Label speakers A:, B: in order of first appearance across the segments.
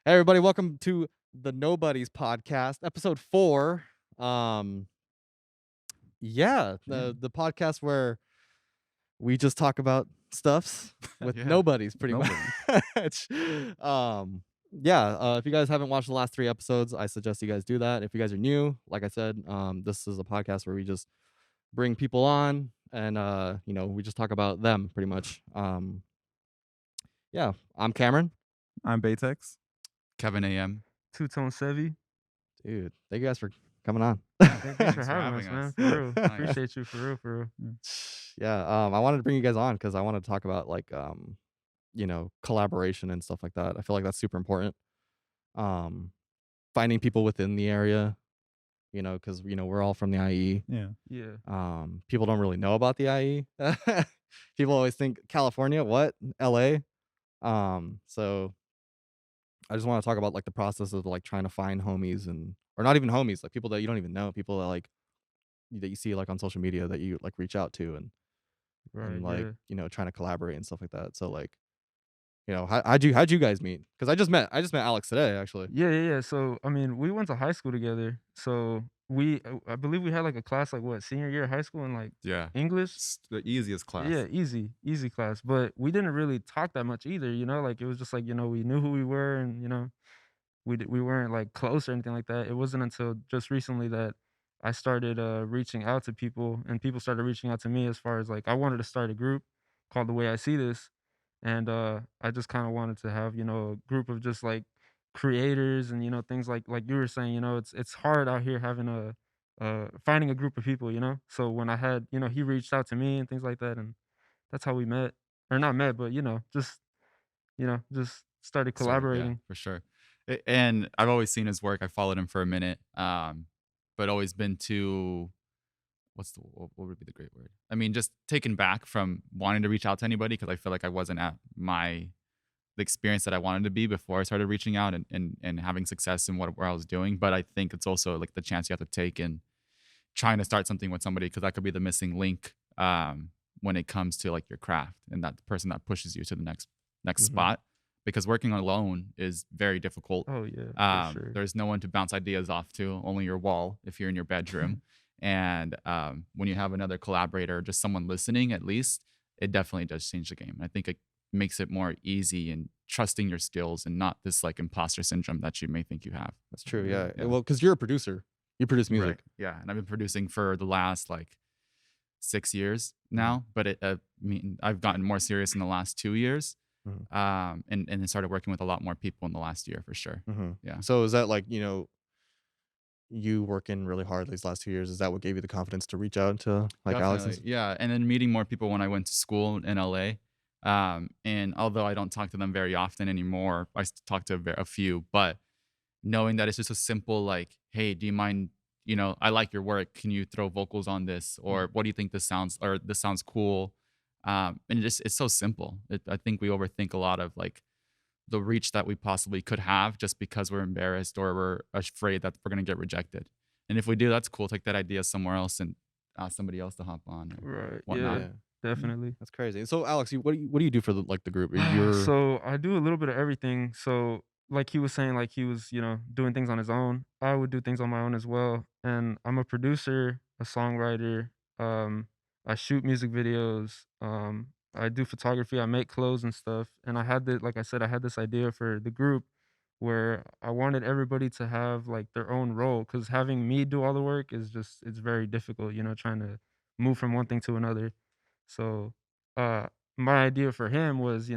A: Hey everybody, welcome to the Nobodies podcast, Ep.4. Um, yeah,
B: Yeah.
A: the podcast where we just talk about stuffs with
B: Yeah,
A: nobodies,
B: with
A: pretty
B: nobodies.
A: much. Yeah. If you guys haven't watched the last 3 episodes, I suggest you guys do that. If you guys are new, like I said, this is a podcast where we just bring people on and we just talk about them pretty much. Yeah, I'm Cameron.
B: I'm Betex.
C: Kevin A.M.
D: TWOTONESEVY.
A: Dude, thank you guys for coming on.
C: Yeah,
D: Thanks for
C: thanks for
D: having
C: having
D: us, man.
C: us.
D: For real.
C: Nice.
D: Appreciate you. For real. For real.
A: Yeah, I wanted to bring you guys on because I want to talk about like collaboration and stuff like that. I feel like that's super important. Um, Finding people within the area, because we're all from the IE.
B: Yeah.
D: Yeah.
A: People don't really know about the IE. People always think California, what? LA. So I just want to talk about like the process of like trying to find homies or not even homies, like people that you don't even know, people that like that you see like on social media that you like reach out to and
D: Right.
A: like
D: Yeah.
A: trying to collaborate and stuff like that. So like, how'd you guys meet? Because I just met Alex today actually.
D: Yeah. So, I mean, we went to high school together. So, I believe we had like a class, like what, senior year of high school in like
C: Yeah,
D: English?
C: it's the easiest class.
D: Yeah. Easy class. But we didn't really talk that much either, like it was just like, we knew who we were and, we weren't like close or anything like that. It wasn't until just recently that I started reaching out to people and people started reaching out to me as far as like I wanted to start a group called The Way I See This. And I just kind of wanted to have, a group of just like creators and things like you were saying, it's hard out here having a finding a group of people, So when I had, he reached out to me and things like that and that's how we met. Or not met, but just started
C: Yeah,
D: collaborating.
C: for sure. And I've always seen his work. I followed him for a minute, but always been too. What would be the great word? I mean, just taken back from wanting to reach out to anybody because I feel like I wasn't at the experience that I wanted to be before I started reaching out and having success in where I was doing. But I think it's also like the chance you have to take in trying to start something with somebody because that could be the missing link when it comes to like your craft and that person that pushes you to the next
A: Mhm.
C: spot. Because working alone is very difficult.
D: Oh yeah, for sure.
C: There's no one to bounce ideas off to, only your wall if you're in your bedroom. And when you have another collaborator, just someone listening, at least it definitely does change the game. I think it makes it more easy and trusting your skills and not this like imposter syndrome that you may think you have.
A: That's true.
D: Yeah.
A: Yeah. Well, because you're a producer, you produce music.
C: Right. Yeah, and I've been producing for the last like 6 years now, but I mean, I've gotten more serious in the last 2 years,
A: Mhm.
C: and then started working with a lot more people in the last year for sure.
A: Mhm.
C: Yeah.
A: So is that like you working really hard these last 2 years? Is that what gave you the confidence to reach out to like Alex?
C: Definitely, yeah, and then meeting more people when I went to school in LA, and although I don't talk to them very often anymore, I talk to a few, but knowing that it's just a simple like, "Hey, do you mind, I like your work. Can you throw vocals on this?" Or, "What do you think this sounds?" Or, "This sounds cool." And it's so simple. I think we overthink a lot of like the reach that we possibly could have just because we're embarrassed or we're afraid that we're gonna get rejected. And if we do, that's cool. Take that idea somewhere else and ask somebody else to hop on or
D: Right.
C: whatnot.
D: Yeah. Definitely.
A: That's crazy. So Alex, what do you do for the group? You're
D: So I do a little bit of everything. So like he was saying, like he was, doing things on his own. I would do things on my own as well. And I'm a producer, a songwriter. I shoot music videos. I do photography. I make clothes and stuff. And I had like I said, I had this idea for the group where I wanted everybody to have like their own role because having me do all the work is just it's very difficult, trying to move from one thing to another. So uh my idea for him was,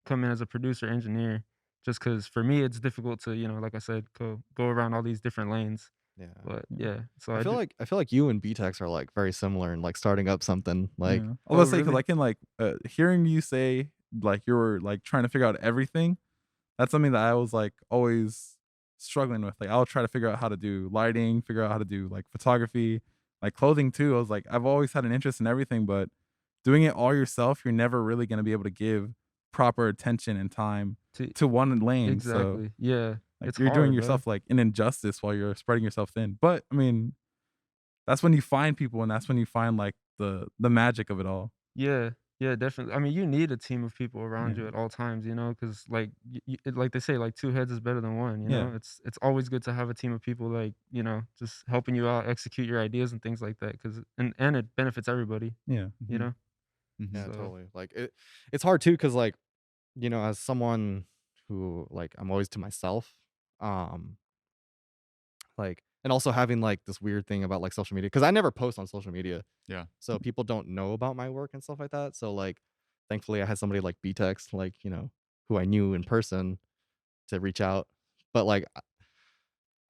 D: come in as a producer engineer, just because for me it's difficult to, like I said, go around all these different lanes.
A: yeah.
D: But
B: Yeah.
D: yeah, so
A: I
D: I
A: feel
D: do.
A: like I feel like you and Betex are like very similar in like starting up something. Like
B: Yeah. I
D: Oh,
B: was gonna say, because
D: really?
B: I can like hearing you say like you were like trying to figure out everything. That's something that I was like always struggling with. Like I'll try to figure out how to do lighting, figure out how to do like photography, like clothing too. I was like, I've always had an interest in everything, but doing it all yourself, you're never really gonna be able to give proper attention and time
D: To,
B: to one lane. So
D: exactly. Yeah,
B: like
D: it's
B: you're doing
D: hard, bro.
B: yourself like an injustice while you're spreading yourself thin. But I mean, that's when you find people and that's when you find like the magic of it all.
D: Yeah, Yeah, definitely. I mean, you need a team of people around
B: Yeah.
D: you at all times, you know, because like like they say, like two heads is better than one. You
B: Yeah.
D: know, it's always good to have a team of people like just helping you out, execute your ideas and things like that. Because and it benefits everybody.
B: Yeah.
D: You
C: Mhm.
D: know,
C: Mhm.
A: Yeah,
D: so
A: totally. Like it's hard too because like, as someone who like I'm always to myself, um, like and also having like this weird thing about like social media because I never post on social media.
C: Yeah.
A: So people don't know about my work and stuff like that. So like thankfully I had somebody like Betex, like, who I knew in person to reach out. But like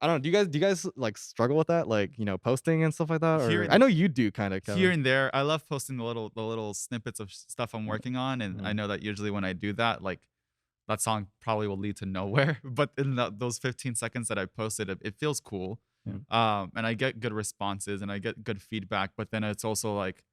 A: I don't know, do you guys like struggle with that? Like, posting and stuff like that?
C: Here
A: Or I
C: and
A: know you do kind of,
C: here
A: Kevin.
C: and there, I love posting the little snippets of stuff I'm working on, and I
A: Mhm.
C: know that usually when I do that, like that song probably will lead to nowhere. But in those 15 seconds that I posted, it feels cool.
B: Yeah.
C: And I get good responses and I get good feedback. But then it's also like,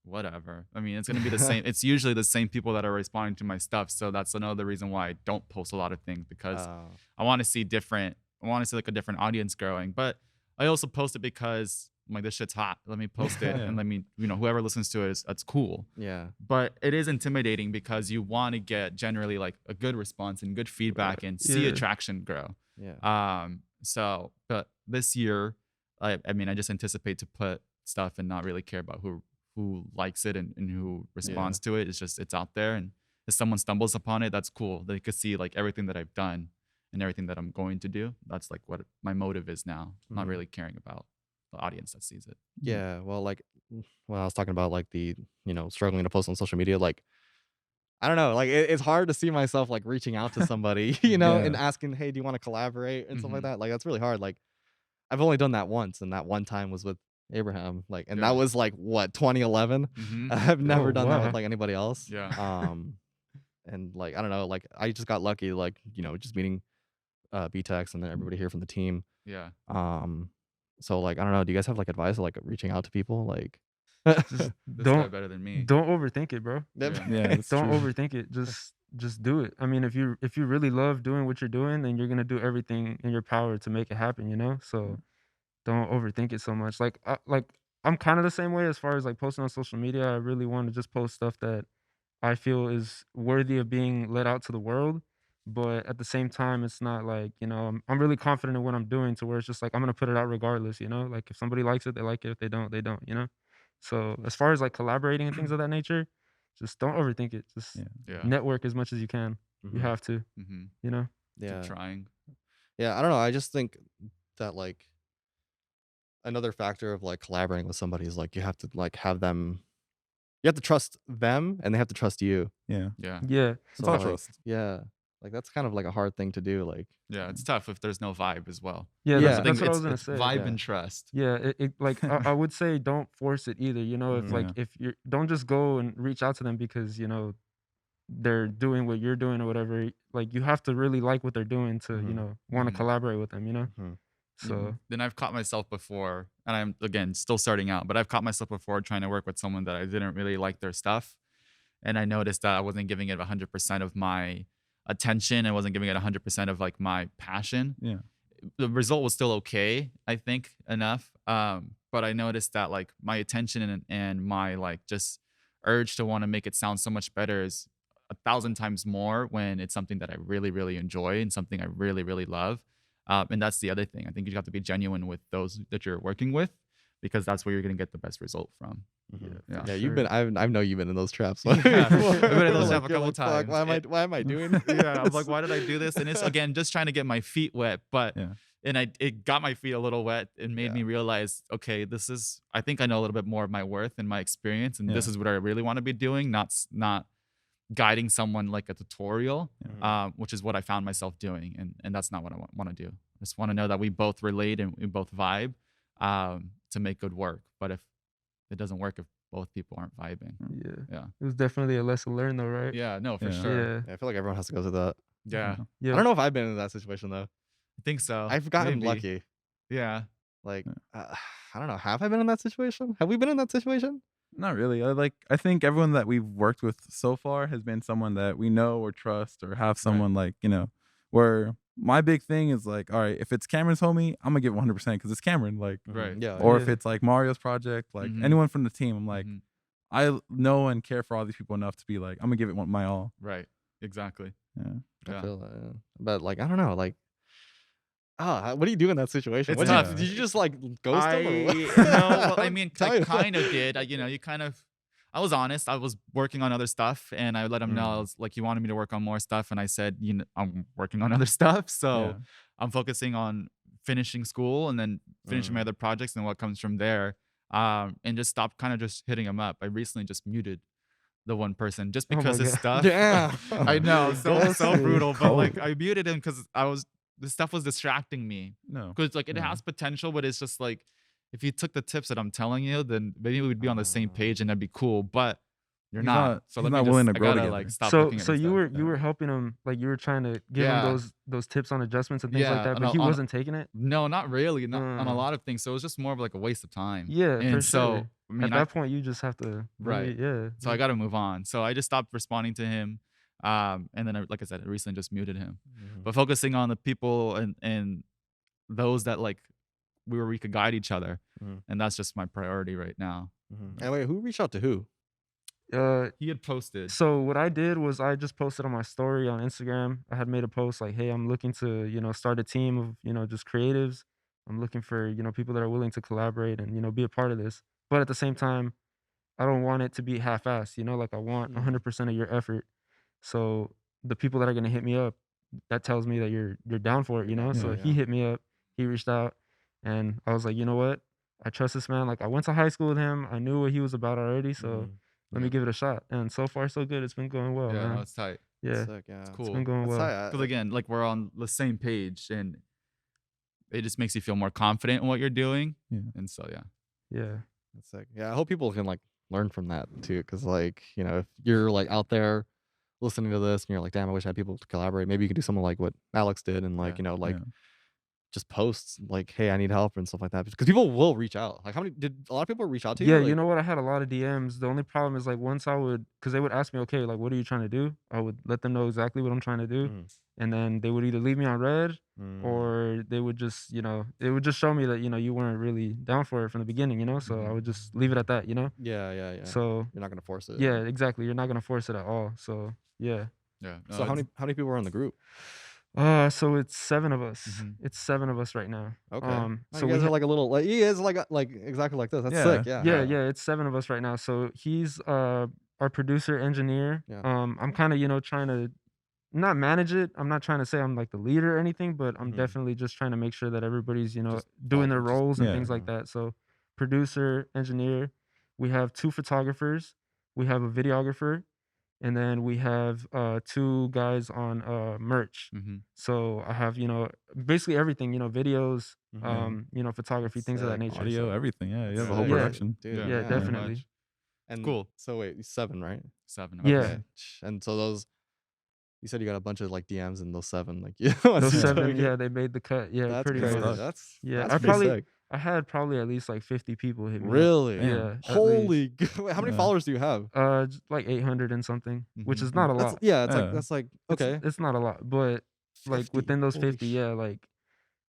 C: whatever. I mean, it's gonna be the same. It's usually the same people that are responding to my stuff. So that's another reason why I don't post a lot of things because
A: Uh,
C: I want to see different. I want to see like a different audience growing. But I also post it because I'm like, this shit's hot. Let me post it,
B: Yeah.
C: and let me, whoever listens to it that's cool.
A: yeah.
C: But it is intimidating because you want to get generally like a good response and good feedback and see
D: yeah,
C: attraction grow.
A: Yeah.
C: So, but this year, I mean, I just anticipate to put stuff and not really care about who likes it and who responds to it. It's just it's out there, and if someone stumbles upon it, that's cool. They could see like everything that I've done and everything that I'm going to do. That's like what my motive is now. Not
A: Mhm.
C: really caring about the audience that sees it.
A: Yeah, well, like, when I was talking about, like, struggling to post on social media, like, I don't know, like, it's hard to see myself, like, reaching out to somebody,
B: Yeah.
A: and asking, "Hey, do you wanna collaborate?" and stuff like
C: Mhm.
A: that, like, that's really hard, like, I've only done that once, and that one time was with Abraham, like, and that
C: Yeah.
A: was, like, what, 2011?
C: Mhm.
A: I've
D: Oh
A: never done that with,
D: wow.
A: like, anybody else,
C: Yeah.
A: and, like, I don't know, like, I just got lucky, like, just meeting, BTEX and then everybody here from the team,
C: Yeah.
A: um, so, like, I don't know, do you guys have, like, advice, like, reaching out to people, like
D: Just
C: This guy
D: don't
C: better than me.
D: don't overthink it, bro.
C: Yeah.
B: Yeah, that's
D: Don't
B: true.
D: overthink it. Just do it. I mean, if you really love doing what you're doing, then you're gonna do everything in your power to make it happen. You know. So don't overthink it so much. Like I'm kind of the same way as far as like posting on social media. I really want to just post stuff that I feel is worthy of being let out to the world. But at the same time, it's not like, I'm really confident in what I'm doing to where it's just like I'm gonna put it out regardless, Like if somebody likes it, they like it. If they don't, they don't. So as far as like collaborating and things of that nature, just don't overthink it. Just
B: Yeah.
C: Yeah.
D: network as much as you can. You
A: Mhm.
D: have to,
C: Mhm.
D: you know?
C: Keep
A: Yeah.
C: trying.
A: Yeah, I don't know, I just think that, like, another factor of, like, collaborating with somebody is, like, you have to, like, you have to trust them, and they have to trust you.
B: Yeah.
C: Yeah.
D: Yeah.
B: It's
A: So,
B: all
A: like
B: trust.
A: yeah, like, that's kind of, like, a hard thing to do, like
C: Yeah. It's tough if there's no vibe as well.
D: Yeah,
C: I
A: yeah.
C: think
D: that's what I was gonna
C: it's
D: say.
C: vibe
A: Yeah.
C: and trust.
D: Yeah, it like I would say don't force it either. If
A: Mhm.
D: like
B: Yeah.
D: if you're don't just go and reach out to them because they're doing what you're doing or whatever. Like you have to really like what they're doing to,
A: Mhm.
D: want to
C: Mhm.
D: collaborate with them.
A: Mhm.
B: Yeah.
D: So
C: Then I've caught myself before, and I'm again still starting out, but I've caught myself before trying to work with someone that I didn't really like their stuff. And I noticed that I wasn't giving it 100% of my attention. I wasn't giving it 100% of like my passion.
B: Yeah.
C: The result was still okay, I think, enough. But I noticed that like my attention and my like just urge to want to make it sound so much better is 1,000 times more when it's something that I really, really enjoy and something I really, really love. And that's the other thing. I think you have to be genuine with those that you're working with because that's where you're going to get the best result from.
A: Mhm.
C: Yeah.
D: for
A: Yeah,
D: sure.
A: I know you've been in those traps
C: Yeah,
A: before.
C: I've been in those
A: Like,
C: traps a
A: you're
C: couple
A: like, "Fuck,
C: times.
A: why am I doing
C: Yeah, I'm like,
A: this?"
C: why did I do this? And it's again just trying to get my feet wet, but
B: Yeah.
C: and it got my feet a little wet and made
A: Yeah.
C: me realize, okay, I think I know a little bit more of my worth and my experience, and this
B: Yeah.
C: is what I really want to be doing, not guiding someone like a tutorial,
A: Mhm.
C: which is what I found myself doing, and that's not what I want to do. I just want to know that we both relate and we both vibe to make good work. But if it doesn't work if both people aren't vibing,
D: Yeah.
C: yeah,
D: It was definitely a lesson learned though, right?
C: yeah, no, for
B: Yeah.
C: sure,
D: Yeah.
A: Yeah, I feel like everyone has to go through that.
C: yeah,
B: Yeah.
A: I
D: Yeah.
A: don't know if I've been in that situation, though.
C: I think so,
A: I've gotten
C: maybe,
A: lucky.
C: yeah.
A: Like,
B: Yeah.
A: I don't know, have I been in that situation? Have we been in that situation?
B: Not really. I think everyone that we've worked with so far has been someone that we know or trust or have
C: Right.
B: someone like, where my big thing is like, all right, if it's Cameron's homie, I'm gonna give 100% because it's Cameron. Like,
C: Right.
A: Mhm. Yeah,
B: or
A: yeah.
B: if
D: Yeah.
B: it's like Mario's project, like
C: Mhm.
B: anyone from the team, I'm like,
C: Mhm.
B: I know and care for all these people enough to be like, I'm gonna give it my all.
C: Right. Exactly.
B: Yeah.
A: I
C: Yeah.
A: feel that, yeah. But like, I don't know, like, what do you do in that situation?
C: It's
A: What
C: tough.
A: did you just like ghost them or what?
C: No, well, I mean,
A: Tell
C: I
A: me.
C: kind of did. You kind of, I was honest. I was working on other stuff, and I let him know. I
B: Mm.
C: was like, he wanted me to work on more stuff, and I said, I'm working on other stuff, so
B: Yeah.
C: I'm focusing on finishing school and then finishing my other projects and what comes from there. And just stopped kind of just hitting him up. I recently just muted the one person just
D: Oh
C: because
D: my
C: his
D: God.
C: stuff.
A: Yeah.
C: I know, so
A: Ghosted.
C: brutal, but like
B: Cold.
C: I muted him because the stuff was distracting me.
B: No.
C: Because like it
B: Yeah.
C: has potential, but it's just like if you took the tips that I'm telling you, then maybe we'd be on the same page and that'd be cool. But you're
B: He's
C: not.
B: not-
C: So
B: he's
C: let
B: not
C: me
B: willing
C: just.
B: to
C: I
B: grow
C: gotta
B: together.
C: like stop
D: So
C: looking at
D: so
C: his
D: you
C: stuff.
D: were helping him, like you were trying to give him
C: Yeah.
D: those tips on adjustments and things like
C: Yeah,
D: that, but he wasn't taking it.
C: No, not really. Not on a
D: Mm.
C: lot of things. So it was just more of like a waste of time.
D: Yeah, for
C: And so
D: sure.
C: I mean,
D: At that point, you just have to really,
C: Right.
D: yeah.
C: So I got to move on. So I just stopped responding to him. And then, like I said, I recently just muted him. But focusing on the people and those that like we could guide each other, and that's just my priority right now.
A: And wait, who reached out to who?
C: He had posted.
D: So what I did was I just posted on my story on Instagram. I had made a post like, "Hey, I'm looking to, start a team of, just creatives. I'm looking for, people that are willing to collaborate and, be a part of this. But at the same time, I don't want it to be half-assed, like I want 100% of your effort. So the people that are gonna hit me up, that tells me that you're down for it,
A: You're down
D: So
A: for it,
D: he
A: yeah.
D: hit me up, he reached out, and I was like, you know what? I trust this man. Like I went to high school with him. I knew what he was about already. So let me give it a shot. And so far so good. It's been going well,
C: Yeah,
D: man.
C: no, it's tight.
D: Yeah.
A: Sick, yeah.
C: It's
D: It's
C: cool.
D: been going
A: That's
D: well.
A: tight.
C: Because again, like we're on the same page, and it just makes you feel more confident in what you're doing.
B: Yeah.
C: And so yeah.
D: Yeah.
A: That's sick. Yeah, I hope people can like learn from that too, because like if you're like out there listening to this and you're like, damn, I wish I had people to collaborate. Maybe you could do something like what Alex did and like
C: Yeah.
A: like
B: Yeah.
A: just posts like, hey, I need help and stuff like that. Because people will reach out. Like, how many did a lot of people reach out to you?
D: Yeah,
A: Like,
D: you know what? I had a lot of DMs. The only problem is like once because they would ask me, okay, like what are you trying to do? I would let them know exactly what I'm trying to do. And then they would either leave me on red or they would just, it would just show me that, you weren't really down for it from the beginning, So I would just leave it at that,
A: Yeah.
D: So
A: You're not gonna force it.
D: yeah, exactly. You're not gonna force it at all. So yeah.
C: Yeah.
A: So how many people were in the group?
D: So it's 7 of us.
C: Mhm.
D: It's 7 of us right now.
A: Okay.
D: So
A: you
D: we
A: guys are like a little like you guys like exactly like this. That's
B: Yeah.
A: sick. Yeah.
D: yeah, it's 7 of us right now. So he's our producer engineer.
A: Yeah.
D: I'm kind of trying to not manage it. I'm not trying to say I'm like the leader or anything, but I'm definitely just trying to make sure that everybody's
A: Just
D: doing their
A: just-
D: roles and
B: yeah.
D: things like that. So producer, engineer. We have 2 photographers. We have a videographer. And then we have 2 guys on merch.
C: Mm-hmm.
D: So I have basically everything, videos, photography, things of that
A: Sick.
D: nature.
B: Audio,
D: So
B: everything. Yeah. You have a
A: Sick.
B: whole
D: Yeah.
B: production.
A: Dude,
D: yeah,
C: very
D: definitely.
C: much.
A: And
C: Cool.
A: So wait, 7, right?
C: 7.
D: Yeah.
A: Okay. And so those, you said you got a bunch of like DMs in those 7, like yeah.
D: Those
B: Yeah.
D: 7, yeah, they made the cut. Yeah,
A: That's
D: pretty
A: crazy.
D: much.
A: That's
D: Yeah,
A: that's pretty sick.
D: I had probably at least like 50 people hit me up.
A: Really?
D: Yeah. at
A: Holy! Wait, how many
B: Yeah.
A: followers do you have?
D: like 800 and something, which is
C: Mhm.
D: not a
A: That's
D: lot.
A: yeah. It's
B: Yeah.
A: like that's like
D: It's-
A: okay.
D: It's not a lot, but like
A: 50.
D: within those
A: Holy
D: 50, yeah, like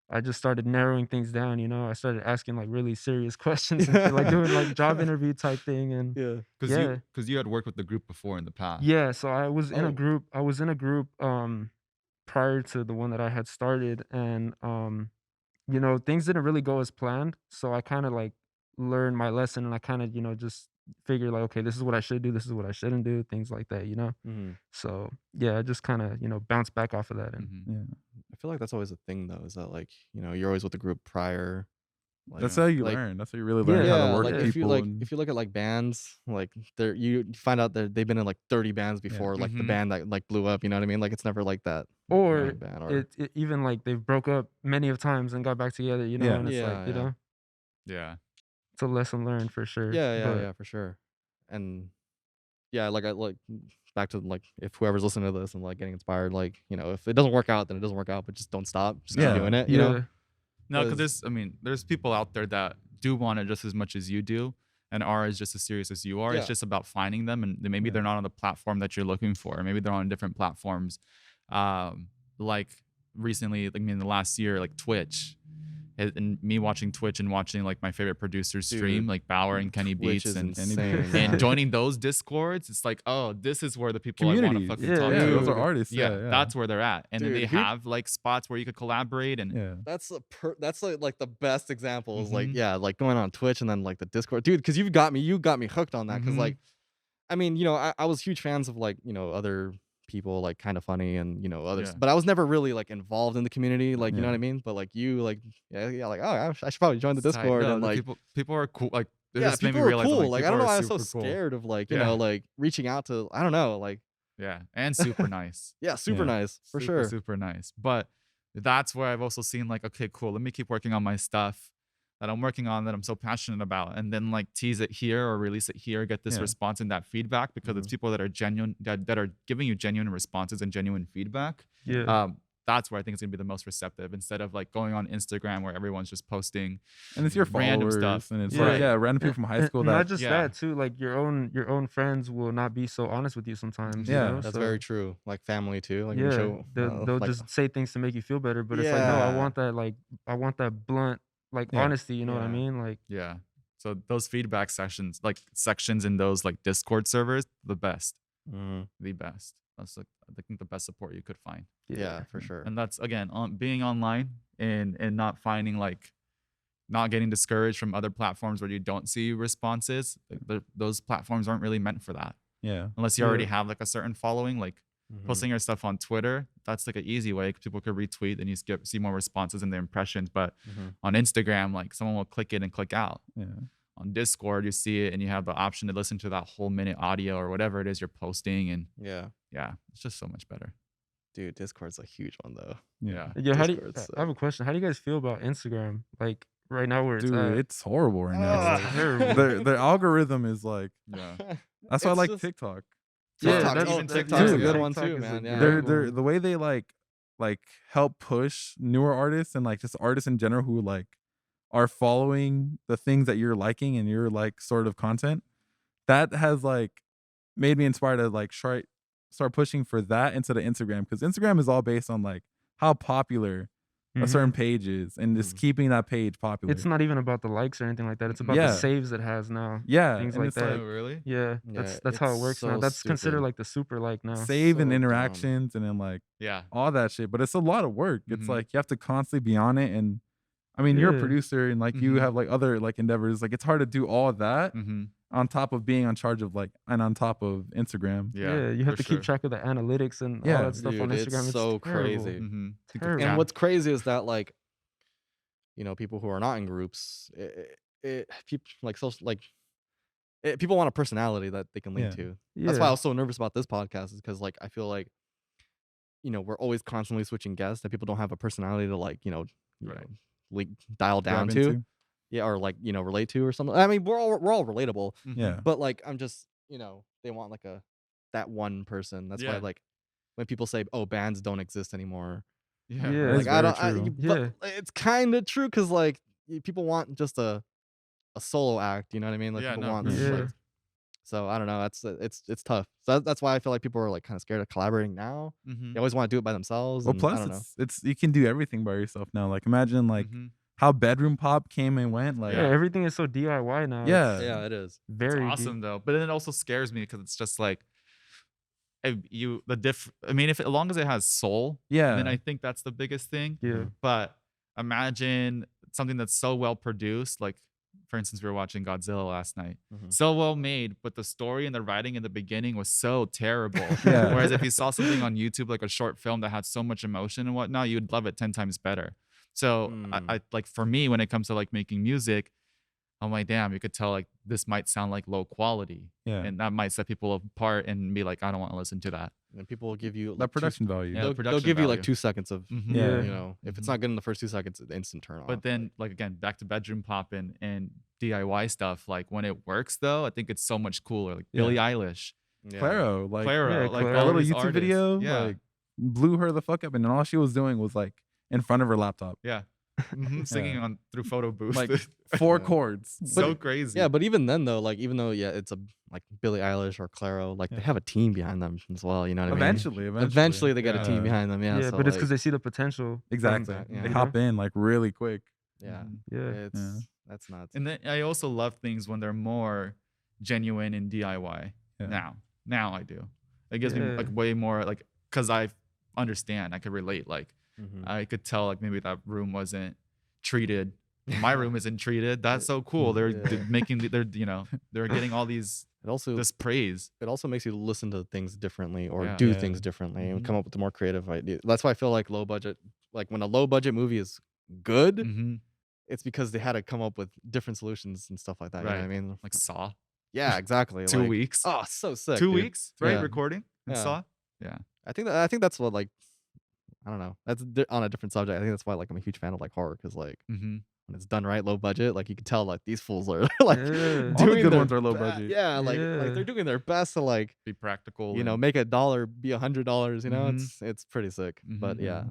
D: I just started narrowing things down, I started asking like really serious questions and shit, like doing like job interview type thing and
A: Yeah.
C: Because you had worked with the group before in the past.
D: yeah, so I was in
A: Oh.
D: a group. I was in a group prior to the one that I had started and things didn't really go as planned. So I kind of like learned my lesson and I kind of, just figured like, okay, this is what I should do, this is what I shouldn't do, things like that. So yeah, I just kind of bounced back off of that and
C: Mhm.
B: Yeah.
A: I feel like that's always a thing though. Is that like you're always with the group prior. Like,
B: That's how you
A: like,
B: learn. That's how you really learn
D: Yeah,
B: how
A: Yeah,
B: to work
A: like
B: with
A: if you
B: people.
A: like
B: and-
A: if you look at like bands, like you find out that they've been in like 30 bands before, like the
C: Mhm.
A: band that like blew up. You know what I mean? Like it's never like that.
D: or
A: one band or
D: it even like they've broke up many of times and got back together,
B: Yeah.
D: and it's
A: Yeah,
D: like,
A: yeah.
C: Yeah.
D: it's a lesson learned for sure. but
A: yeah, for sure. And yeah, like I like back to like if whoever's listening to this and like getting inspired, like if it doesn't work out, then it doesn't work out, but just don't stop. Just
B: Yeah.
A: keep doing it.
D: yeah,
C: No, because
A: 'Cause-
C: there's people out there that do want it just as much as you do and are as just as serious as you are.
A: Yeah.
C: It's just about finding them, and then maybe
B: Yeah.
C: they're not on the platform that you're looking for. Maybe they're on different platforms. Like recently, like in the last year, like Twitch. and me watching Twitch and watching like my favorite producers
A: Dude,
C: stream, like Bauer and Kenny
A: Twitch
C: Beats
A: is
C: and
A: insane.
C: and
A: man.
C: joining those discords, it's like, oh, this is where the people I want to
B: Communities.
C: fucking
D: Yeah,
C: talk
B: Yeah,
C: to.
B: those are
A: Dude.
B: artists.
C: Yeah,
B: Yeah,
C: that's where they're at. And then
A: Dude,
C: they have like spots where you could collaborate and
B: yeah.
A: That's that's like the best example is like,
C: Mhm.
A: yeah, like going on Twitch and then like the Discord, dude, because you got me hooked on that. Because
C: Mhm.
A: like, I mean, you know, I was huge fans of like, you know, other people like Kind of Funny and you know others,
C: Yeah.
A: but I was never really like involved in the community, like you know
B: Yeah.
A: what I mean. But like you, like yeah, like oh, I should probably join the
C: It's tight.
A: Discord
C: No,
A: and
C: the
A: like
C: people are cool. Like it
A: yeah,
C: just made me
A: people are
C: realize, I'm
A: cool. Like I
C: people
A: don't know
C: are
A: why I was so
C: super cool.
A: scared of like you
C: Yeah.
A: know like reaching out to I don't know like
C: Yeah, and super nice.
A: yeah, super
B: Yeah.
A: nice for
C: super,
A: sure.
C: super nice. But that's where I've also seen like, okay, cool. Let me keep working on my stuff that I'm working on that I'm so passionate about, and then like tease it here or release it here, get this
B: Yeah.
C: response and that feedback because it's people that are genuine, that are giving you genuine responses and genuine feedback.
D: Yeah.
C: That's where I think it's gonna be the most receptive instead of like going on Instagram where everyone's just posting.
B: And it's your
C: Random
B: followers,
C: stuff.
B: and it's
D: Yeah.
B: like random people from high school
D: And
B: that
D: not just
C: Yeah.
D: that too, like your own friends will not be so honest with you sometimes.
B: Yeah.
D: You know?
A: That's
D: So,
A: very true. Like family too. Like when you
D: yeah.
A: show,
D: They'll
A: like,
D: just say things to make you feel better, but it's like no, I
A: Yeah.
D: want that blunt like
B: Yeah.
D: honesty. You know what I
A: Yeah.
D: mean? Like
C: Yeah. So those feedback sessions, like sections in those like Discord servers, the best. The best. That's like I think the best support you could find.
A: yeah, for sure.
C: And that's again on being online and not finding like not getting discouraged from other platforms where you don't see responses. Those platforms aren't really meant for that
B: yeah.
C: unless you already
D: Yeah.
C: have like a certain following. Like
A: Mhm.
C: posting your stuff on Twitter, that's like an easy way 'cause people could retweet and you see more responses and their impressions. But
A: Mhm.
C: on Instagram, like someone will click it and click out.
B: Yeah.
C: On Discord, you see it and you have the option to listen to that whole minute audio or whatever it is you're posting. And
A: Yeah,
C: yeah, it's just so much better.
A: dude, Discord's a huge one though.
B: Yeah.
D: yeah, how do you,
A: Discord's
D: I have a question. How do you guys feel about Instagram? Like right now where it's
B: Dude,
D: at?
B: it's horrible right now.
A: Ah.
B: Like,
D: terrible.
B: their algorithm is like
C: Yeah.
B: that's why I
A: It's
B: like
A: just-
B: TikTok.
D: Yeah,
A: TikTok,
D: that's-
A: even
D: that's-
A: TikTok's a
B: dude,
A: good one
D: TikTok
A: too,
D: is a
A: man.
D: good
A: Yeah.
B: They're
D: one.
B: the way they like help push newer artists and like just artists in general who like are following the things that you're liking and your like sort of content. That has like made me inspired to like start pushing for that instead of Instagram, because Instagram is all based on like how popular a
D: Mhm.
B: certain page is and just
A: Mhm.
B: keeping that page popular.
D: It's not even about the likes or anything like that. It's about
B: Yeah.
D: the saves it has now.
B: yeah,
D: things
B: and
D: like
B: it's
D: that.
B: like
C: Oh, really?
D: Yeah,
A: Yeah,
D: that's how it
A: it's
D: works now.
A: so
D: That's considered
A: stupid.
D: like the super like now.
B: save and
A: so dumb.
B: interactions and then like
C: Yeah.
B: all that shit, but it's a lot of work. It's
C: Mhm.
B: like you have to constantly be on it, and I mean you're a
D: Yeah.
B: producer and like you
C: Mhm.
B: have like other like endeavors. Like it's hard to do all of that
C: Mm-hmm.
B: on top of being on charge of like and on top of Instagram.
C: Yeah.
D: you have
C: for
D: to
C: sure.
D: keep track of the analytics and
B: Yeah.
D: all that stuff on
A: Dude,
D: Instagram.
A: it's
D: It's
A: so
D: terrible.
A: crazy.
C: Mm-hmm.
D: Terrible.
A: And
C: Yeah.
A: what's crazy is that like, you know, people who are not in groups, people like social like people want a personality that they can link
B: Yeah.
A: to. That's why I
D: Yeah.
A: was so nervous about this podcast, is because like I feel like, you know, we're always constantly switching guests that people don't have a personality to like, you
C: Right.
A: know, like dial down
B: Grab
A: to.
B: into.
A: Yeah, or like, you know, relate to or something. I mean, we're all relatable,
C: Mm-hmm.
B: Yeah.
A: but like I'm just, you know, they want like that one person. That's why
C: Yeah.
A: like when people say, "Oh, bands don't exist anymore."
C: Yeah.
D: Yeah.
B: That's
A: Like I
B: very
A: don't,
B: true.
A: but it's kind of true because like people want just a solo act. You know what I mean? Like
C: Yeah,
A: people
C: no,
A: want
C: for
A: just,
D: sure.
A: like, so I don't know. It's tough. So that's why I feel like people are like kind of scared of collaborating now.
C: Mm-hmm.
A: They always want to do it by themselves.
B: Well,
A: And I
B: plus
A: don't know.
B: it's you can do everything by yourself now. Like imagine like
C: Mm-hmm.
B: how bedroom pop came and went. Like
D: Yeah, everything is so DIY now.
B: Yeah.
D: It's
A: Yeah, it is.
C: It's
D: very
C: awesome though, but then it also scares me because it's just like, I mean, if as long as it has soul,
B: yeah,
C: then I think that's the biggest thing.
D: Yeah.
C: But imagine something that's so well produced, like for instance, we were watching Godzilla last night.
A: Mhm.
C: So well made, but the story and the writing in the beginning was so terrible.
B: Yeah.
C: Whereas if you saw something on YouTube, like a short film that had so much emotion and whatnot, you'd love it 10 times better. So I like, for me, when it comes to like making music, I'm like, damn, you could tell like this might sound like low quality,
B: yeah.
C: and that might set people apart and be like, I don't want to listen to that.
A: And people will give you like
B: That production value.
C: Yeah,
A: They'll
C: production
A: give you like
C: value.
A: 2 seconds of,
C: Mhm.
B: Yeah.
A: you know, if it's
C: Mhm.
A: not good in the first 2 seconds, it's instant turn off.
C: But then, like again, back to bedroom pop and DIY stuff. Like when it works, though, I think it's so much cooler. Like
B: Yeah.
C: Billie Eilish,
A: yeah.
B: Claro, like
C: Claro,
D: Yeah,
C: like
D: Claro.
B: a
C: all
B: little
C: these
B: YouTube
C: artists.
B: video,
C: Yeah,
B: like blew her the fuck up, and then all she was doing was like in front of her laptop,
C: yeah. Singing on through photo booth.
B: like 4
A: Yeah.
B: chords.
C: so crazy.
A: Yeah, but even then though, like even though it's a like Billie Eilish or Claro, like
B: Yeah.
A: they have a team behind them as well. You know what I mean?
B: Eventually,
A: They get a
C: Yeah.
A: team behind them. Yeah,
D: Yeah,
A: so,
D: but it's
A: like,
D: because they see the potential. from
B: exactly.
D: that,
A: Yeah.
B: They
D: you
B: hop
D: know?
B: in like really quick.
A: Yeah.
D: Yeah.
A: That's nuts.
C: And then I also love things when they're more genuine and DIY.
B: Yeah.
C: Now I do. It gives me
D: Yeah.
C: like way more like, because I understand, I could relate. Like
A: Mhm.
C: I could tell like maybe that room wasn't treated. My room isn't treated. That's so cool. They're
A: Yeah.
C: making they're they're getting all these
A: It also
C: this praise.
A: it also makes you listen to things differently or
C: Yeah.
A: do
B: Yeah.
A: things differently and
C: Mhm.
A: come up with a more creative idea. That's why I feel like like when a low budget movie is good,
C: Mm-hmm.
A: it's because they had to come up with different solutions and stuff like that. You know what I
C: Right.
A: mean?
C: Like Saw.
A: Yeah, exactly.
C: 2
A: Like,
C: weeks.
A: oh, so sick.
C: 2
A: dude.
C: weeks, right?
A: Yeah.
C: Recording and
A: Yeah.
C: Saw. Yeah.
A: I think that's what like I don't know. That's on a different subject. I think that's why like I'm a huge fan of like horror because like
C: Mm-hmm.
A: when it's done right, low budget, like you can tell like these fools are like
D: Yeah.
B: All the
A: doing
B: good
A: their
B: ones are low budget.
A: Yeah, like
D: Yeah.
A: they're doing their best to like
C: Be practical.
A: you know
C: and-
A: make $1 be $100. You know,
C: Mhm.
A: it's pretty sick. But
C: Mhm.
A: yeah,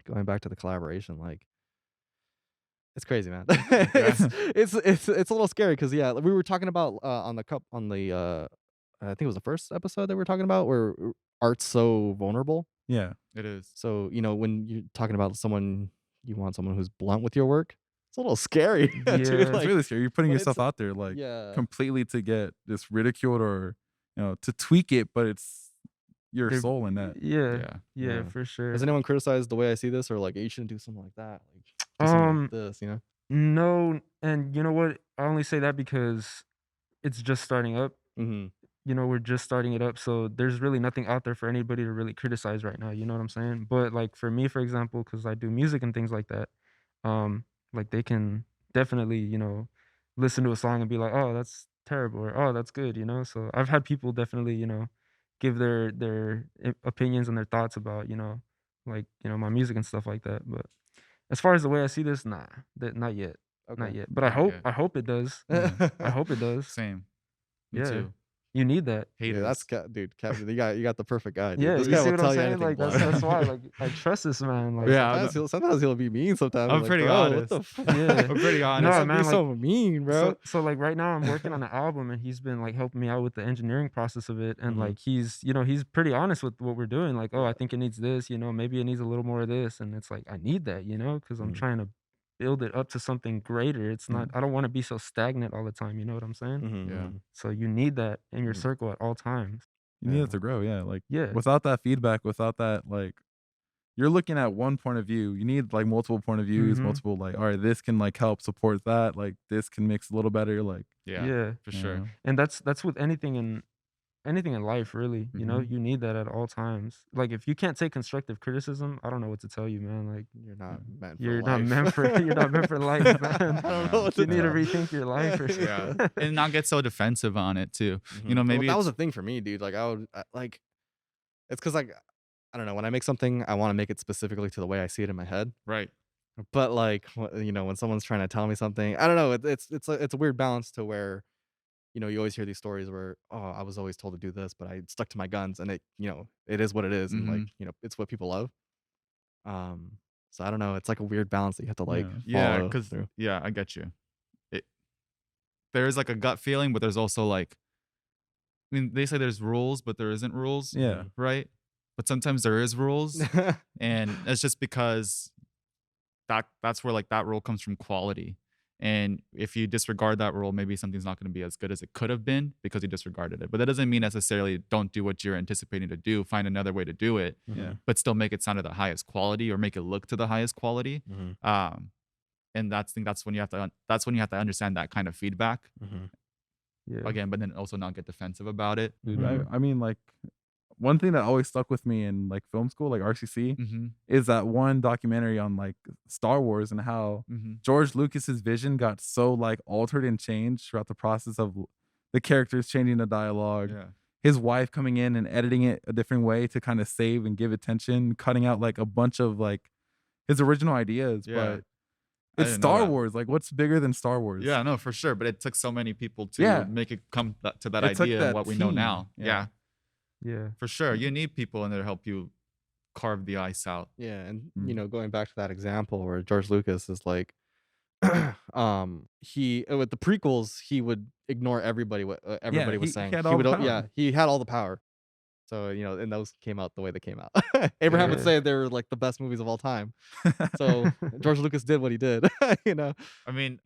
A: going back to the collaboration, like it's crazy, man. It's a little scary because yeah, we were talking about on the I think it was the first episode that we were talking about where art's so vulnerable.
B: Yeah.
C: It is.
A: So, you know, when you're talking about someone, you want someone who's blunt with your work. It's a little scary, dude.
D: Yeah.
B: It's
A: Like,
B: really scary. You're putting
A: but
B: yourself
A: it's-
B: out there like
A: yeah,
B: completely to get just ridiculed or to tweak it, but it's your
D: They're-
B: soul in that.
D: Yeah.
C: Yeah.
D: Yeah,
A: Yeah.
D: for sure.
A: has anyone criticized the way I see this, or like, hey, you shouldn't do something like that? Like, do something like this, you know?
D: No, and you know what? I only say that because it's just starting up.
A: Mm-hmm.
D: You know, we're just starting it up, so there's really nothing out there for anybody to really criticize right now. You know what I'm saying? But like for me, for example, because I do music and things like that, like they can definitely, listen to a song and be like, "Oh, that's terrible," or "Oh, that's good," you know. So I've had people definitely, give their opinions and their thoughts about, like my music and stuff like that. But as far as the way I see this, nah, not yet, not
A: Okay.
D: yet. But I
C: Not
D: hope
C: yet.
D: I hope it does.
C: Yeah.
D: I hope it does.
C: Same. Me
D: Yeah.
C: too.
D: You need that.
C: Haters.
A: Yeah, that's dude. Kevin, you got the perfect guy. Dude.
D: Yeah,
A: This
D: you
A: guy
D: see
A: will
D: what
A: tell
D: I'm
A: you
D: saying?
A: anything.
D: Like
A: blunt.
D: that's why like I trust this man. Like
C: Yeah.
A: Sometimes he'll be mean. Sometimes
C: I'm
A: like,
C: pretty
A: bro,
C: honest.
A: What the fuck?
D: Yeah.
C: I'm pretty honest.
D: No,
A: Don't
D: man,
A: be
D: like,
A: so mean, bro.
D: so like right now I'm working on an album and he's been like helping me out with the engineering process of it and
A: Mhm.
D: like he's pretty honest with what we're doing. Like, oh, I think it needs this, maybe it needs a little more of this, and it's like I need that, because I'm
A: Mhm.
D: trying to build it up to something greater. It's not
B: Yeah.
D: I don't want to be so stagnant all the time, you know what I'm saying?
A: Mhm,
C: Yeah.
A: mhm.
D: So you need that in your
A: Mm.
D: circle at all times.
B: You need
A: Yeah.
B: it to grow, yeah. Like
D: Yeah.
B: without that feedback, without that, like you're looking at one point of view. You need like multiple point of views,
D: Mhm.
B: multiple like, all right, this can like help support that. Like this can mix a little better. Like
C: Yeah.
D: Yeah.
C: For
B: you
C: sure.
B: know?
D: And that's with anything in life, really.
C: Mhm.
D: You need that at all times. Like if you can't take constructive criticism, I don't know what to tell you, man. Like
A: You're not meant for
D: you're
A: life.
D: not meant for you're not meant for life, man.
A: I don't know what
D: You
A: to
D: need to
A: tell.
D: rethink your life or
C: Yeah.
D: something.
C: And not get so defensive on it too.
A: Mhm.
C: You know,
A: Well,
C: maybe
A: that was
C: it's-
A: the thing for me, dude. Like like it's because like I don't know, when I make something, I want to make it specifically to the way I see it in my head.
C: right.
A: But like when someone's trying to tell me something, I don't know. It's a weird balance to where you always hear these stories where I was always told to do this, but I stuck to my guns, and it is what it is, and like
C: Mhm.
A: it's what people love. So I don't know. It's like a weird balance that you have to like
C: Yeah,
A: follow
C: because
A: through.
C: I get you. There is like a gut feeling, but there's also like, I mean, they say there's rules, but there isn't rules,
B: Yeah.
C: right? But sometimes there is rules, and it's just because that's where like that rule comes from quality. And if you disregard that rule, maybe something's not going to be as good as it could have been because you disregarded it. But that doesn't mean necessarily don't do what you're anticipating to do. Find another way to do it,
B: Yeah.
C: but still make it sound at the highest quality or make it look to the highest quality.
A: Mhm.
C: And that's when you have to understand that kind of feedback
A: Mhm.
D: Yeah.
C: again, but then also not get defensive about it.
B: Dude,
D: Mhm.
B: I mean, like one thing that always stuck with me in like film school, like RCC,
C: Mm-hmm.
B: is that one documentary on like Star Wars and how
C: Mm-hmm.
B: George Lucas's vision got so like altered and changed throughout the process of the characters changing the dialogue,
C: Yeah.
B: his wife coming in and editing it a different way to kind of save and give attention, cutting out like a bunch of like his original ideas.
C: Yeah.
B: But
C: I
B: it's
C: didn't know
B: Star
C: that.
B: Wars. Like, what's bigger than Star Wars?
C: Yeah, no, for sure. But it took so many people to
B: Yeah.
C: make it come to that
B: It took
C: idea
B: that
C: and what we know
B: team.
C: now.
B: Yeah.
C: Yeah,
D: Yeah.
C: for sure. You need people in there to help you carve the ice out.
A: Yeah, and
B: Mm.
A: going back to that example where George Lucas is like, he with the prequels he would ignore everybody what everybody was
B: he
A: saying.
B: had
A: He
B: all
A: would
B: the power.
A: yeah he had all the power. So, and those came out the way they came out. Abraham would
D: Yeah.
A: say they were like the best movies of all time. So George Lucas did what he did, you know.
C: I mean,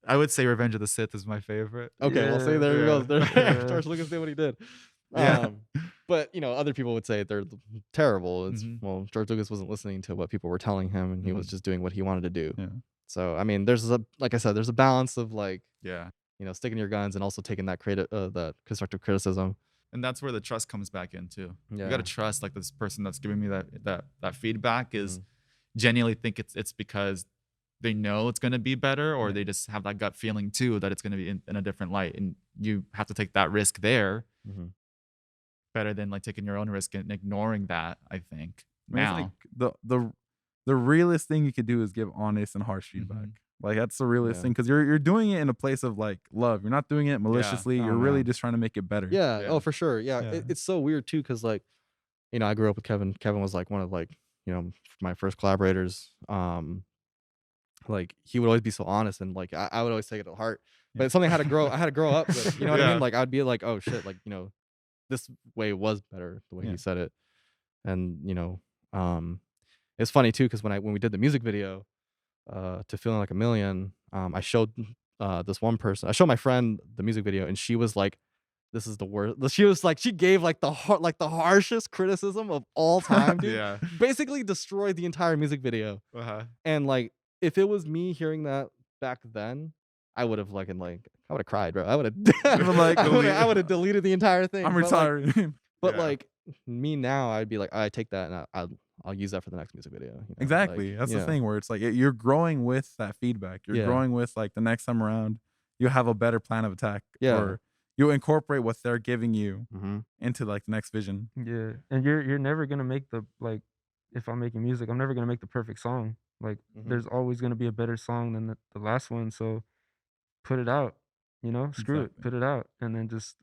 C: I would say Revenge of the Sith is my favorite.
A: Okay, well, see, there you
C: Yeah.
A: go.
D: Yeah.
A: George Lucas did what he did.
C: Yeah.
A: But other people would say they're terrible. It's
C: Mhm.
A: well, George Lucas wasn't listening to what people were telling him, and he was
C: Mhm.
A: just doing what he wanted to do.
B: Yeah.
A: So I mean, like I said, there's a balance of like
C: Yeah.
A: sticking to your guns and also taking that the constructive criticism.
C: And that's where the trust comes back in too.
A: Yeah.
C: You got to trust like this person that's giving me that feedback is
A: Mhm.
C: genuinely think it's because they know it's going to be better, or
A: Yeah.
C: they just have that gut feeling too that it's going to be in a different light, and you have to take that risk there
A: Mhm.
C: better than like taking your own risk and ignoring that, I think.
B: I mean, it's
C: Now.
B: like the realest thing you could do is give honest and harsh feedback. Like that's the realest
A: Yeah.
B: thing, because you're doing it in a place of like love. You're not doing it maliciously.
A: Oh,
B: You're really
A: man.
B: just trying to make it better.
A: Yeah.
C: Yeah.
A: Oh, for sure. Yeah.
B: Yeah.
A: It's so weird too, because like, I grew up with Kevin. Kevin was like one of like, my first collaborators. Like he would always be so honest, and like I would always take it to heart. But it's something I had to grow up with. You know what I
C: Yeah.
A: mean? Like I'd be like, oh shit, like this way was better the way
B: Yeah.
A: he said it. And it's funny too, because when we did the music video to Feeling Like a Million, I showed this one person, I showed my friend the music video, and she was like, this is the worst. She was like, she gave like the harshest criticism of all time, dude.
C: Yeah.
A: Basically destroyed the entire music video.
C: Uh-huh.
A: And like, if it was me hearing that back then, I would have I would have cried, bro. I would have
B: like,
A: I would have deleted the entire thing.
B: I'm
A: But, like,
B: retiring.
A: But
C: Yeah.
A: like me now, I'd be like, I take that and I'll use that for the next music video.
B: Exactly.
A: Like,
B: That's the
A: yeah.
B: thing where it's like you're growing with that feedback. You're
A: Yeah.
B: growing with like the next time around, you have a better plan of attack.
A: Yeah.
B: Or you'll incorporate what they're giving you
A: Mm-hmm.
B: into like the next vision.
D: Yeah, and you're never gonna make the like. If I'm making music, I'm never gonna make the perfect song. Like,
A: Mhm.
D: there's always gonna be a better song than the last one. So put it out. Screw it,
B: Exactly.
D: put it out, and then just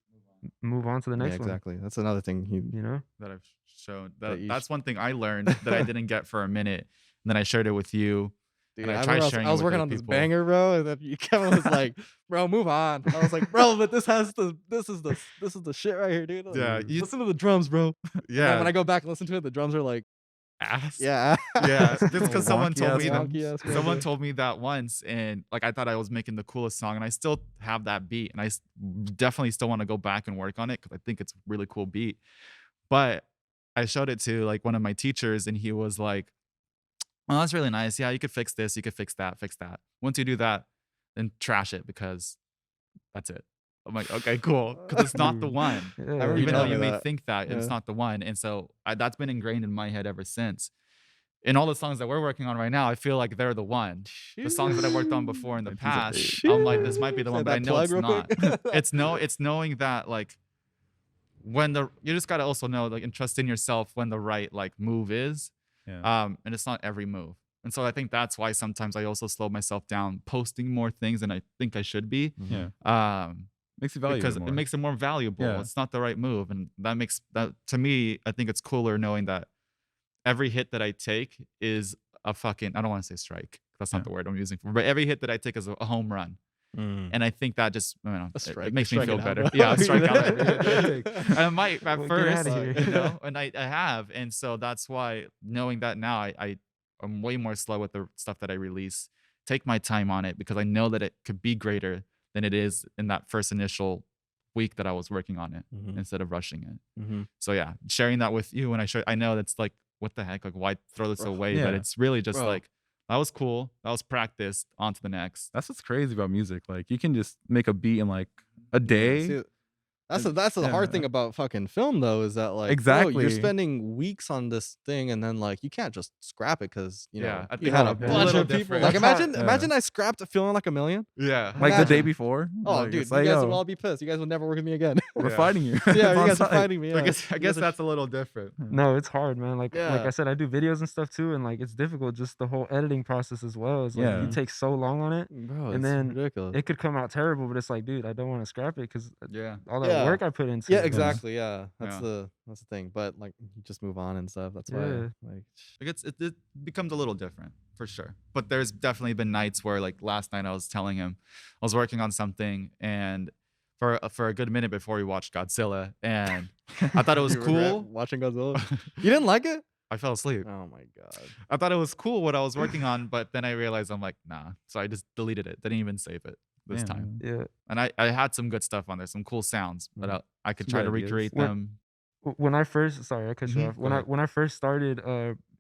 D: move on to the next
A: Yeah,
D: one.
A: exactly. That's another thing.
C: That I've shown.
A: That you
C: That's one thing I learned that I didn't get for a minute. And then I shared it with you.
A: Dude,
C: And I
A: I
C: tried
A: remember
C: sharing
A: I
C: it
A: was
C: with
A: working
C: other
A: on this
C: people.
A: banger, bro, and then Kevin was like, "Bro, move on." I was like, "Bro, but this is the shit right here, dude." Like,
C: Yeah,
A: listen to the drums, bro. And
C: Yeah.
A: when I go back and listen to it, the drums are like,
C: Ass.
A: yeah,
C: Yeah, just because someone told
B: Wonky-ass
C: me that.
A: wonky-ass drums,
C: Someone
A: yeah.
C: told me that once, and like I thought I was making the coolest song, and I still have that beat, and definitely still want to go back and work on it because I think it's a really cool beat. But I showed it to like one of my teachers, and he was like, "Oh, that's really nice. Yeah, you could fix this, you could fix that, fix that. Once you do that, then trash it because that's it." I'm like, okay, cool, because it's not the one.
D: Yeah,
A: remember you
C: Even though
A: telling
C: you
A: me
C: may
A: that.
C: think that it's
A: Yeah.
C: not the one, and so that's been ingrained in my head ever since. In all the songs that we're working on right now, I feel like they're the one. The songs that I worked on before in the
B: He's like,
C: past, I'm like, this might be the
A: Say
C: one, but
A: that
C: I know
A: plug
C: it's
A: real
C: not.
A: quick.
C: It's knowing that like when you just gotta also know like and trust in yourself when the right like move is.
B: Yeah.
C: And it's not every move. And so I think that's why sometimes I also slow myself down posting more things than I think I should be.
B: Yeah. Makes you value
C: Because
B: it more.
C: it makes it more valuable.
B: Yeah.
C: It's not the right move. And that makes that to me, I think it's cooler knowing that every hit that I take is a fucking, I don't want to say strike. That's not
B: Yeah.
C: the word I'm using for, but every hit that I take is a home run. And I think that just, I don't know, it makes me feel
A: Striking out,
C: better.
A: bro.
C: Yeah, I'm striking out every hit that I take. I might at
D: Well, get
C: first,
D: outta here.
C: you know, and I have. And so that's why knowing that now, I'm way more slow with the stuff that I release. Take my time on it because I know that it could be greater than it is in that first initial week that I was working on it instead of rushing it.
A: Mm-hmm.
C: So yeah, sharing that with you, and I know that's like, what the heck, like why throw this
A: Bro.
C: away?
B: Yeah.
C: But it's really just
A: Bro.
C: like, that was cool, that was practice, on to the next.
B: That's what's crazy about music. Like you can just make a beat in like a day.
A: See, that's the hard thing about fucking film though, is that like, bro,
B: Exactly.
A: you're spending weeks on this thing, and then like you can't just scrap it because
C: Yeah, I
A: you
C: think
A: had a
C: it's a
A: bunch
C: little
A: of people.
C: different.
A: Like
D: That's hard.
A: imagine I scrapped Feeling Like a Million.
C: Yeah,
B: Like the day
A: Imagine.
B: before.
A: Oh,
B: Like,
A: dude, you
B: it's like,
A: guys
B: yo,
A: will all be pissed. You guys will never work with me again.
B: we're
C: Yeah.
B: fighting you.
A: Yeah,
B: It's
A: you
B: on
A: guys are
B: site.
A: fighting me.
C: I
A: Yeah.
C: guess
A: You guys are-
C: that's a little different.
D: No, it's hard, man. Like
A: Yeah.
D: I said, I do videos and stuff too, and like it's difficult. Just the whole editing process as well. It's like
B: Yeah.
D: you take so long on it.
A: bro.
D: And
A: It's
D: then
A: ridiculous.
D: It could come out terrible, but it's like, dude, I don't want to scrap it because
C: Yeah,
D: all that
A: Yeah.
D: work I put into
A: Yeah,
D: it.
A: exactly. Yeah, that's
C: Yeah.
A: the thing. But like, you just move on and stuff. That's why.
D: Yeah.
A: Like,
C: it becomes a little different for sure. But there's definitely been nights where, like last night, I was telling him I was working on something, and for a good minute before we watched Godzilla, and I thought it was
A: You regret
C: cool.
A: watching Godzilla. You didn't like it?
C: I fell asleep.
A: Oh my god.
C: I thought it was cool what I was working on, but then I realized I'm like, nah. So I just deleted it. Didn't even save it this
B: Damn,
C: time.
B: man.
D: Yeah.
C: And I had some good stuff on there, some cool sounds, but I could
B: Some
C: try
B: good
C: to
B: ideas.
C: recreate
D: When-
C: them.
D: When I first, sorry, I cut you
C: Mhm,
D: off.
C: go ahead.
D: When I first started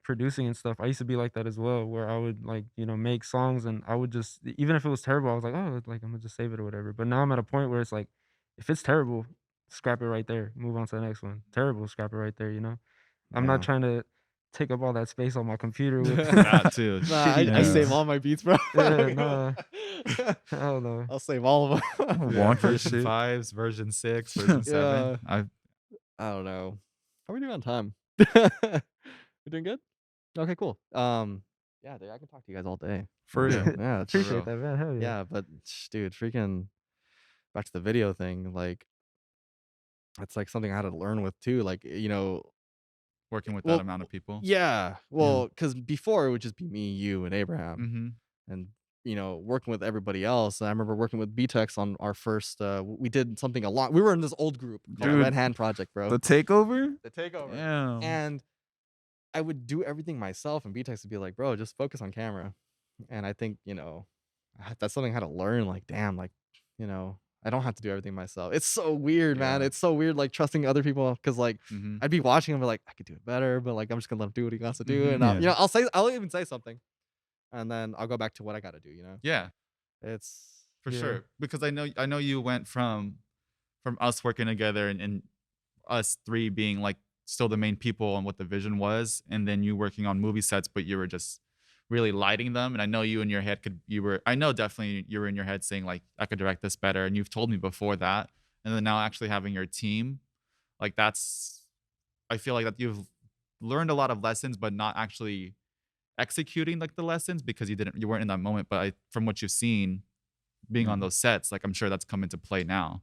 D: producing and stuff, I used to be like that as well, where I would like, you know, make songs and I would just, even if it was terrible, I was like, oh, like I'm gonna just save it or whatever. But now I'm at a point where it's like, if it's terrible, scrap it right there, move on to the next one. Terrible, scrap it right there, you know. I'm not
A: Yeah.
D: trying to take up all that space on my computer with
C: That too.
A: Nah, I
D: shitty
A: save
D: beats.
A: all my beats, bro.
D: Yeah, nah. Hell no.
A: I'll save all of them.
C: Yeah,
B: Wonky
C: version
B: shit.
C: 5s, version 6, version 7.
A: Yeah. I don't know. How are we doing on time? We doing good? Okay, cool. Yeah, dude, I can talk to you guys all day.
B: For real.
A: Yeah, it's-
D: Appreciate that, man. Hell yeah.
A: yeah, but dude, freaking back to the video thing, like it's like something I had to learn with too. Like, you know,
C: Working with
A: Well,
C: that amount of people.
A: yeah. Well, because before it would just be me, you, and Abraham,
C: Mm-hmm.
A: and you know, working with everybody else. I remember working with Betex on our first. We did something a lot. We were in this old group called the
B: Dude,
A: Red Hand Project, bro.
B: The takeover?
A: The takeover.
B: Damn.
A: And I would do everything myself, and Betex would be like, "Bro, just focus on camera." And I think, you know, that's something I had to learn. Like, damn, like, you know, I don't have to do everything myself. It's so weird, man.
C: Yeah.
A: It's so weird, like trusting other people, because like
C: Mm-hmm.
A: I'd be watching him, but like I could do it better, but like I'm just gonna let him do what he wants to do,
C: Mhm.
A: and
B: Yeah.
A: you know, I'll even say something, and then I'll go back to what I got to do. You know,
C: Yeah,
A: it's
C: for
D: Yeah.
C: sure. Because I know you went from us working together and us three being like still the main people on what the vision was, and then you working on movie sets, but you were just really lighting them. And I know you in your head I know definitely you were in your head saying like I could direct this better, and you've told me before that. And then now actually having your team, like I feel like that you've learned a lot of lessons, but not actually executing like the lessons because you weren't in that moment. But from what you've seen, being on those sets, like I'm sure that's come into play now.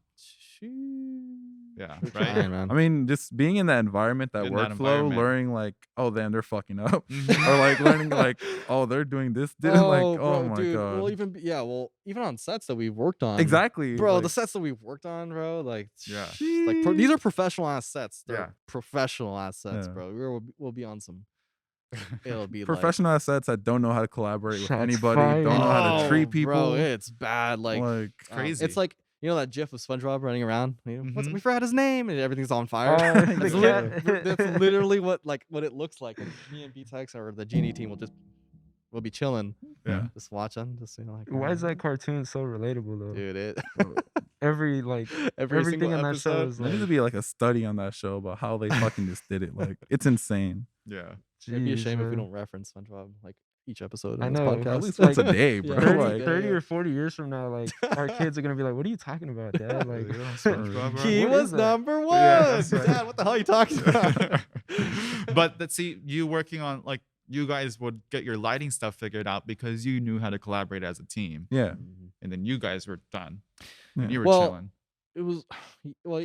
C: Yeah,
A: We're
C: right.
A: trying, man.
B: I mean, just being in that environment, that
C: In that
B: workflow,
C: environment.
B: learning like, oh, damn, they're fucking up.
C: Mhm.
B: Or like learning like, oh, they're doing this. Like, oh
A: bro,
B: my
A: dude.
B: God.
A: Well, even on sets that we've worked on,
B: Exactly.
A: bro.
B: like,
A: The sets that we've worked on, bro, like,
C: Yeah.
A: like these are professional ass sets. They're
C: Yeah.
A: professional ass sets,
B: Yeah.
A: bro. We'll be on some. It'll be
B: professional assets that don't know how to collaborate with
D: Shots
B: anybody,
D: fired.
B: don't know how to
A: Oh,
B: treat people.
A: bro. It's bad. Like,
C: crazy.
A: it's like, you know that GIF of SpongeBob running around. You know,
C: Mhm.
A: we forgot his name, and everything's on fire.
D: Oh,
A: that's,
D: the cat.
A: that's literally what it looks like. And me and Betex or the Genie team will be chilling,
C: Yeah.
A: just watching, just like.
D: Why is that cartoon so relatable though?
A: dude? It
D: Every like
A: every
D: everything
A: single
D: in that show
A: episode.
D: is
B: There needs to
D: like,
B: be like a study on that show about how they fucking just did it. Like, it's insane.
C: Yeah.
A: It'd be a
D: jeez,
A: shame if we
D: man.
A: don't reference SpongeBob like each episode
D: I
A: in this
D: know,
A: podcast.
B: At least
D: Like,
B: once a day, bro.
A: yeah,
D: 30,
B: Like,
D: 30
A: yeah.
D: or 40 years from now, like our kids are gonna be like, "What are you talking about, Dad?" Like,
C: SpongeBob, bro.
A: He
D: What
A: was
D: is that?
A: number one.
C: Yeah, that's right.
A: Dad, what the hell are you talking about?
C: But see, you working on like you guys would get your lighting stuff figured out because you knew how to collaborate as a team,
B: yeah.
C: and then you guys were done.
B: Yeah.
C: And you were
A: Well,
C: chilling.
A: It was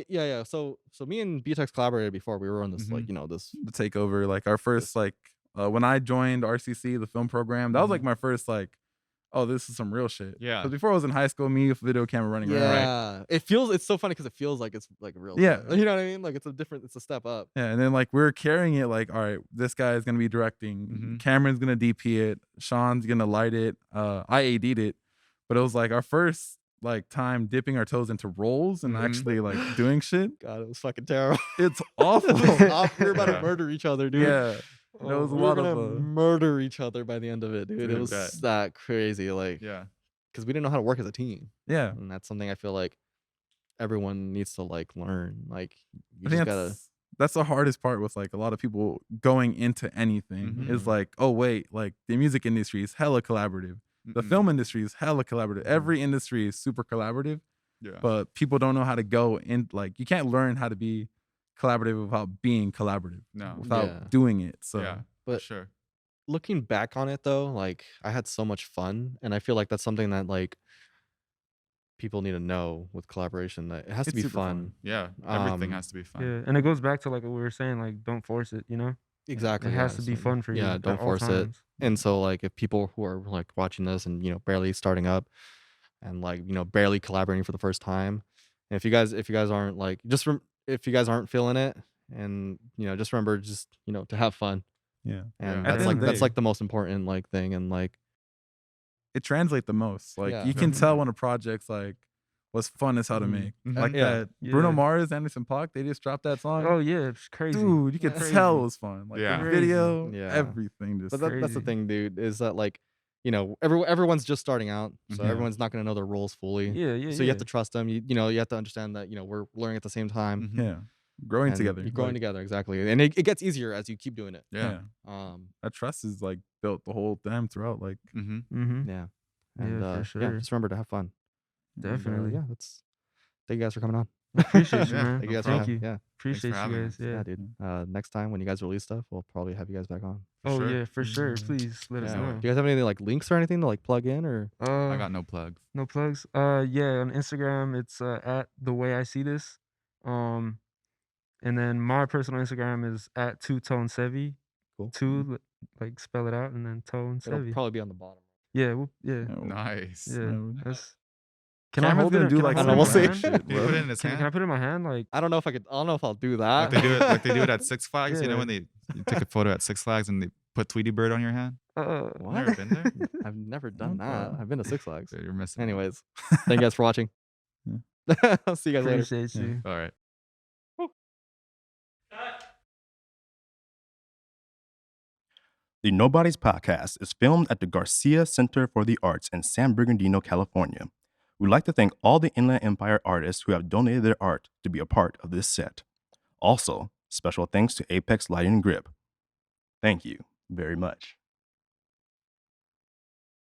A: yeah. So me and Betex collaborated before. We were on this like,
C: Mhm.
A: you know, this.
B: The takeover, like our first like when I joined RCC, the film program, that was like
C: Mhm.
B: my first like, oh, this is some real shit.
C: Yeah.
B: Because before I was in high school, me with video camera running around.
A: Yeah, it's so funny because it feels like it's like real.
B: Yeah.
A: stuff. You know what I mean? Like it's a step up.
B: Yeah, and then like we were carrying it like, all right, this guy is gonna be directing,
C: Mhm.
B: Cameron's gonna DP it, Sean's gonna light it, I AD'd it, but it was like our first like time dipping our toes into roles and
C: Mhm.
B: actually like doing shit.
A: God, it was fucking terrible.
B: It's awful.
A: It was awful. We were about
C: Yeah.
A: to murder each other, dude.
B: Yeah,
A: Oh,
B: there was a
A: we were
B: lot
A: gonna
B: of
A: murder each other by the end of it, dude.
C: Dude,
A: It was
C: bet.
A: that crazy, like,
C: Yeah.
A: because we didn't know how to work as a team,
B: yeah.
A: and that's something I feel like everyone needs to like learn. Like, you
B: I
A: just
B: think
A: gotta.
B: that's the hardest part with like a lot of people going into anything is
A: Mhm.
B: like, oh wait, like the music industry is hella collaborative. The
C: Mm-mm.
B: film industry is hella collaborative.
A: Mhm.
B: Every industry is super collaborative,
C: Yeah.
B: but people don't know how to go in. Like, you can't learn how to be collaborative without being collaborative,
C: No.
B: without
A: Yeah.
B: doing it. So
C: Yeah. For
A: But
C: sure.
A: looking back on it though, like I had so much fun, and I feel like that's something that like people need to know with collaboration, that it has to
B: It's
A: be
B: super
A: fun.
B: fun.
C: Yeah. Everything
A: Um,
C: has to be fun.
D: yeah, and it goes back to like what we were saying, like don't force it, you know.
A: Exactly.
D: It has
A: yeah,
D: to be
A: so-
D: fun for you.
A: Yeah,
D: at
A: don't
D: all
A: force it.
D: times.
A: And so like if people who are like watching this and, you know, barely starting up and like, you know, barely collaborating for the first time, and if you guys aren't like, if you guys aren't feeling it, and just remember, just to have fun,
B: Yeah.
A: and
B: At the end of the
A: that's
B: day,
A: like the most important like thing, and like
B: it translates the most. Like
A: yeah,
B: you can tell when a project's like was fun as how to make. Like
A: Yeah.
B: that Bruno
D: Yeah.
B: Mars, Anderson .Paak, they just dropped that song.
D: Oh yeah, it's crazy.
B: Dude, you could
D: Crazy.
B: tell it was fun. Like
C: Yeah.
B: the
D: Crazy.
B: video,
A: Yeah.
B: everything just
A: But that's the
D: crazy.
A: thing, dude, is that like everyone's just starting out, so
C: Mhm.
A: everyone's not gonna know their roles fully.
D: Yeah, yeah,
A: So you have
D: yeah.
A: to trust them. You have to understand that we're learning at the same time.
C: Mhm.
B: yeah. Growing
A: And
B: together.
A: You're growing
B: like,
A: together, exactly, and it gets easier as you keep doing it.
C: Yeah.
B: That trust is like built the whole time throughout. Like
C: Mm-hmm.
D: Mm-hmm.
A: Yeah,
D: Yeah,
A: and
D: for sure.
A: just remember to have fun. And,
D: Definitely.
A: yeah, thank you guys for coming on.
D: Appreciate you,
C: Yeah,
D: man.
A: Thank you guys
D: Thank
A: for
D: you.
A: yeah,
D: Appreciate
C: for
D: you
C: having
D: guys.
C: us.
D: Yeah.
A: yeah, dude. Next time when you guys release stuff, we'll probably have you guys back on.
D: Oh
C: sure.
D: yeah, for sure. Please let us
A: Yeah.
D: know.
A: Do you guys have any like links or anything to like plug in or?
C: I got no plugs.
D: No plugs. Yeah, on Instagram it's at the way I see this. And then my personal Instagram is at TWOTONESEVY.
A: Cool.
D: Two, like spell it out, and then Tone
A: It'll
D: Sevy.
A: probably be on the bottom.
D: Yeah, yeah,
B: you know,
C: Nice.
D: yeah.
B: no.
D: That's. Can I
B: Cameron's
D: hold
B: gonna
D: it?
B: do
D: Can I
B: like
D: hold
A: I
D: it
A: don't
B: some
A: know,
D: in
A: we'll
D: my
A: see.
D: hand?
C: Can you put it in his
D: Can
C: hand?
D: I put it in my hand? Like,
A: I don't know if I will do that.
C: Like they do it at Six Flags. You know
D: Yeah.
C: when you take a photo at Six Flags and they put Tweety Bird on your hand?
A: What?
C: Never been there?
A: I've never done
B: Okay.
A: that. I've been to Six Flags.
C: Dude, you're missing. out.
A: Anyways, thank you guys for watching. I'll see you guys later.
D: appreciate
B: Yeah.
D: you.
C: All right.
E: The Nobodies podcast is filmed at the Garcia Center for the Arts in San Bernardino, California. We'd like to thank all the Inland Empire artists who have donated their art to be a part of this set. Also, special thanks to Apex Lighting and Grip. Thank you very much.